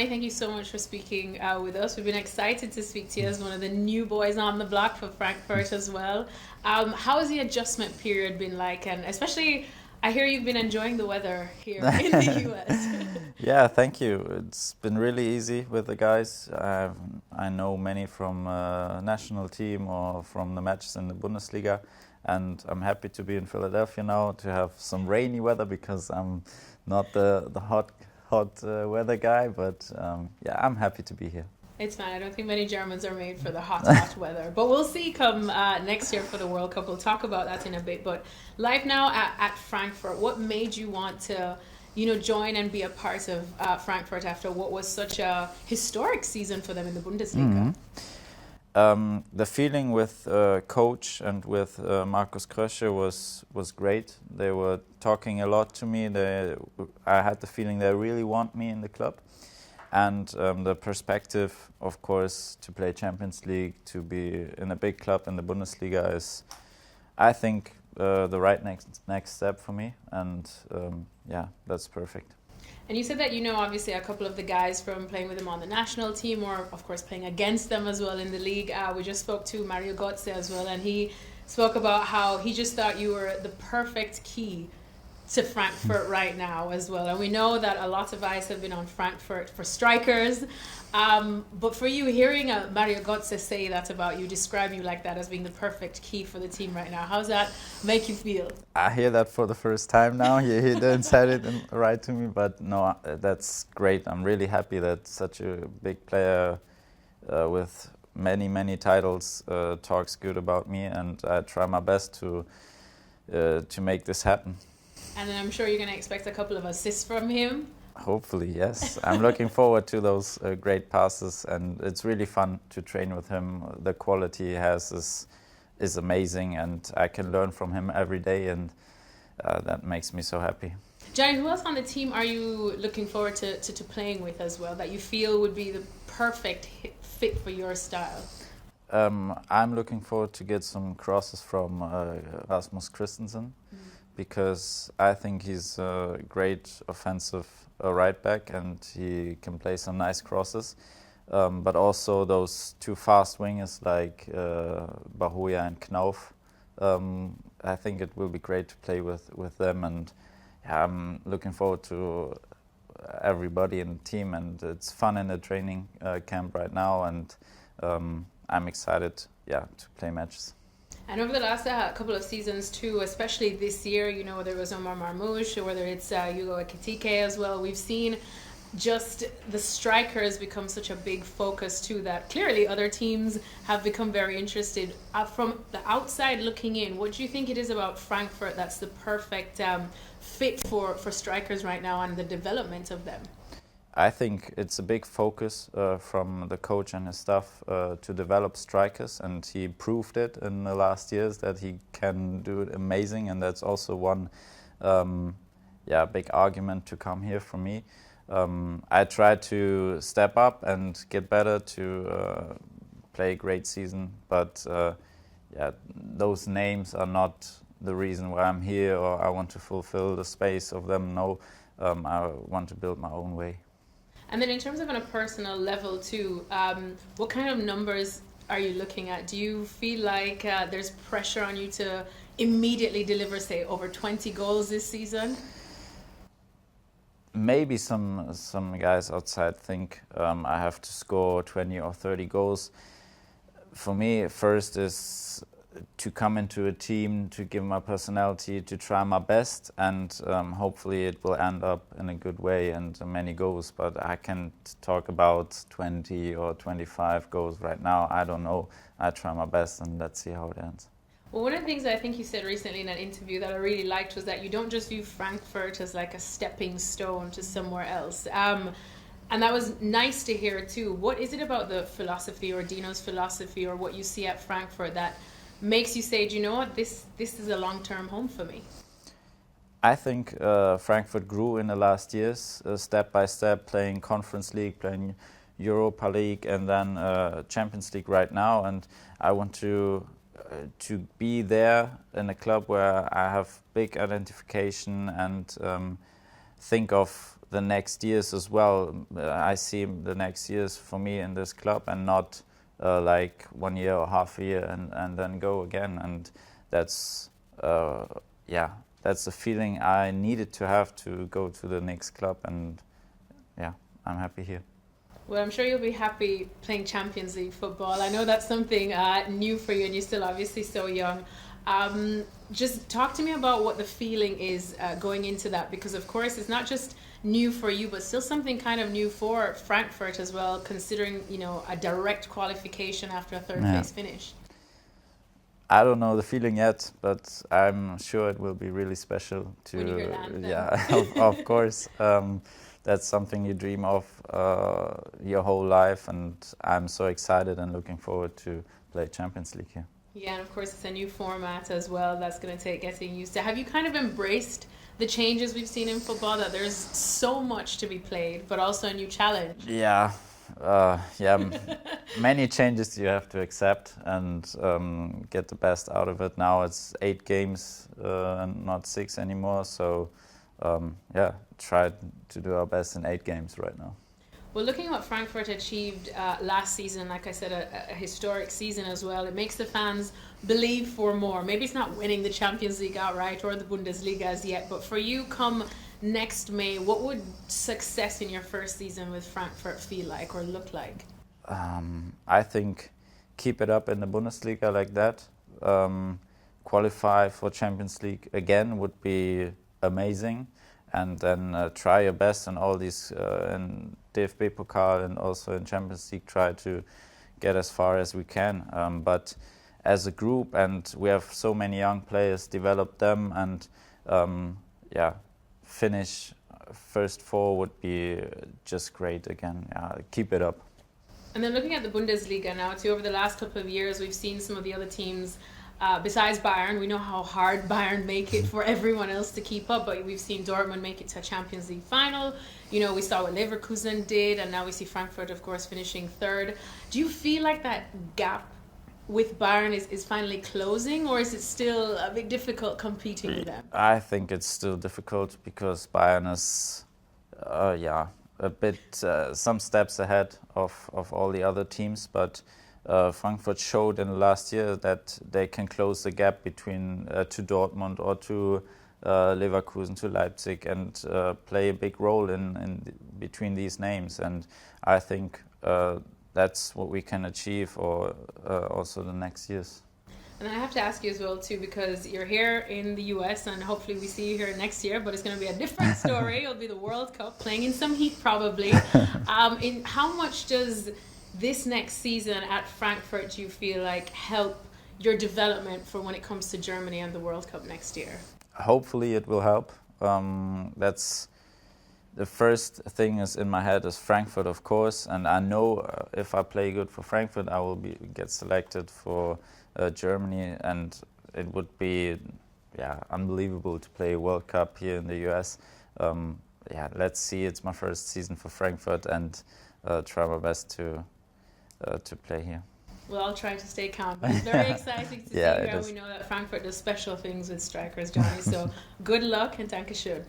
Johnny, thank you so much for speaking with us. We've been excited to speak to you as one of the new boys on the block for Frankfurt as well. How has the adjustment period been like? And especially, I hear you've been enjoying the weather here in the US. Yeah, thank you. It's been really easy with the guys. I know many from national team or from the matches in the Bundesliga. And I'm happy to be in Philadelphia now to have some rainy weather because I'm not the hot weather guy, but yeah, I'm happy to be here. It's fine. I don't think many Germans are made for the hot weather. But we'll see come next year for the World Cup. We'll talk about that in a bit. But life now at Frankfurt, what made you want to, join and be a part of Frankfurt after what was such a historic season for them in the Bundesliga? The feeling with coach and with Markus Krösche was great. They were talking a lot to me. I had the feeling they really want me in the club. And the perspective, of course, to play Champions League, to be in a big club in the Bundesliga is, I think, the right next step for me. And yeah, that's perfect. And you said that obviously a couple of the guys from playing with them on the national team or, of course, playing against them as well in the league. We just spoke to Mario Gotze as well, and he spoke about how he just thought you were the perfect key to Frankfurt right now as well. And we know that a lot of eyes have been on Frankfurt for strikers. But for you, hearing Mario Gotze say that about you, describe you like that as being the perfect key for the team right now, how does that make you feel? I hear that for the first time now. He didn't say it right to me, but no, that's great. I'm really happy that such a big player with many titles talks good about me, and I try my best to make this happen. And then I'm sure you're going to expect a couple of assists from him. Hopefully, yes. I'm looking forward to those great passes, and it's really fun to train with him. The quality he has is amazing, and I can learn from him every day, and that makes me so happy. Johnny, who else on the team are you looking forward to playing with as well, that you feel would be the perfect fit for your style? I'm looking forward to get some crosses from Rasmus Christensen. Because I think he's a great offensive right back and he can play some nice crosses. But also those two fast wingers like Bahoya and Knauf. I think it will be great to play with them, and yeah, I'm looking forward to everybody in the team, and it's fun in the training camp right now, and I'm excited to play matches. And over the last couple of seasons too, especially this year, whether it was Omar Marmoush or whether it's Hugo Ekitike as well, we've seen just the strikers become such a big focus too, that clearly other teams have become very interested. From the outside looking in, what do you think it is about Frankfurt that's the perfect fit for strikers right now and the development of them? I think it's a big focus from the coach and his staff to develop strikers, and he proved it in the last years that he can do it amazing, and that's also one big argument to come here for me. I try to step up and get better to play a great season, but those names are not the reason why I'm here or I want to fulfill the space of them. No, I want to build my own way. And then in terms of on a personal level too, what kind of numbers are you looking at? Do you feel like there's pressure on you to immediately deliver, say, over 20 goals this season? Maybe some guys outside think I have to score 20 or 30 goals. For me, first is to come into a team, to give my personality, to try my best, and hopefully it will end up in a good way and many goals. But I can't talk about 20 or 25 goals right now. I don't know. I try my best and let's see how it ends. Well, one of the things I think you said recently in an interview that I really liked was that you don't just view Frankfurt as like a stepping stone to somewhere else. And that was nice to hear too. What is it about the philosophy or Dino's philosophy or what you see at Frankfurt that makes you say, do you know what, this is a long-term home for me? I think Frankfurt grew in the last years, step by step, playing Conference League, playing Europa League, and then Champions League right now. And I want to be there in a club where I have big identification and think of the next years as well. I see the next years for me in this club, and not like 1 year or half a year and then go again. And that's that's the feeling I needed to have to go to the next club. And yeah, I'm happy here. Well, I'm sure you'll be happy playing Champions League football. I know that's something new for you, and you're still obviously so young. Just talk to me about what the feeling is going into that, because of course it's not just new for you, but still something kind of new for Frankfurt as well, considering, you know, a direct qualification after a third place finish. I don't know the feeling yet, but I'm sure it will be really special to. When you hear the anthem. Yeah, of course. That's something you dream of your whole life, and I'm so excited and looking forward to play Champions League here. Yeah, and of course it's a new format as well that's going to take getting used to. Have you kind of embraced the changes we've seen in football, that there's so much to be played, but also a new challenge? Yeah, many changes you have to accept and get the best out of it. Now it's 8 games and not 6 anymore, so try to do our best in 8 games right now. Well, looking at what Frankfurt achieved last season, like I said, a historic season as well, it makes the fans believe for more. Maybe it's not winning the Champions League outright or the Bundesliga as yet, but for you, come next May, what would success in your first season with Frankfurt feel like or look like? I think keep it up in the Bundesliga like that. Qualify for Champions League again would be amazing. And then try your best in all these, in DFB Pokal and also in Champions League, try to get as far as we can. But as a group, and we have so many young players, develop them, and finish first 4 would be just great again. Keep it up. And then looking at the Bundesliga now too, over the last couple of years, we've seen some of the other teams. Besides Bayern, we know how hard Bayern make it for everyone else to keep up, but we've seen Dortmund make it to a Champions League final. You know, we saw what Leverkusen did, and now we see Frankfurt, of course, finishing 3rd. Do you feel like that gap with Bayern is finally closing, or is it still a bit difficult competing with them? I think it's still difficult because Bayern is, a bit some steps ahead of all the other teams, but Frankfurt showed in the last year that they can close the gap between to Dortmund or to Leverkusen, to Leipzig, and play a big role in between these names. And I think that's what we can achieve, or also the next years. And I have to ask you as well too, because you're here in the US, and hopefully we see you here next year, but it's going to be a different story. It'll be the World Cup, playing in some heat probably. In how much does this next season at Frankfurt, do you feel like, help your development for when it comes to Germany and the World Cup next year? Hopefully it will help. That's the first thing is in my head is Frankfurt, of course, and I know if I play good for Frankfurt, I will get selected for Germany, and it would be unbelievable to play a World Cup here in the US. Let's see. It's my first season for Frankfurt, and try my best to play here. Well, I'll try to stay calm, but it's very exciting to see here. We know that Frankfurt does special things with strikers, Johnny, so good luck and danke schön.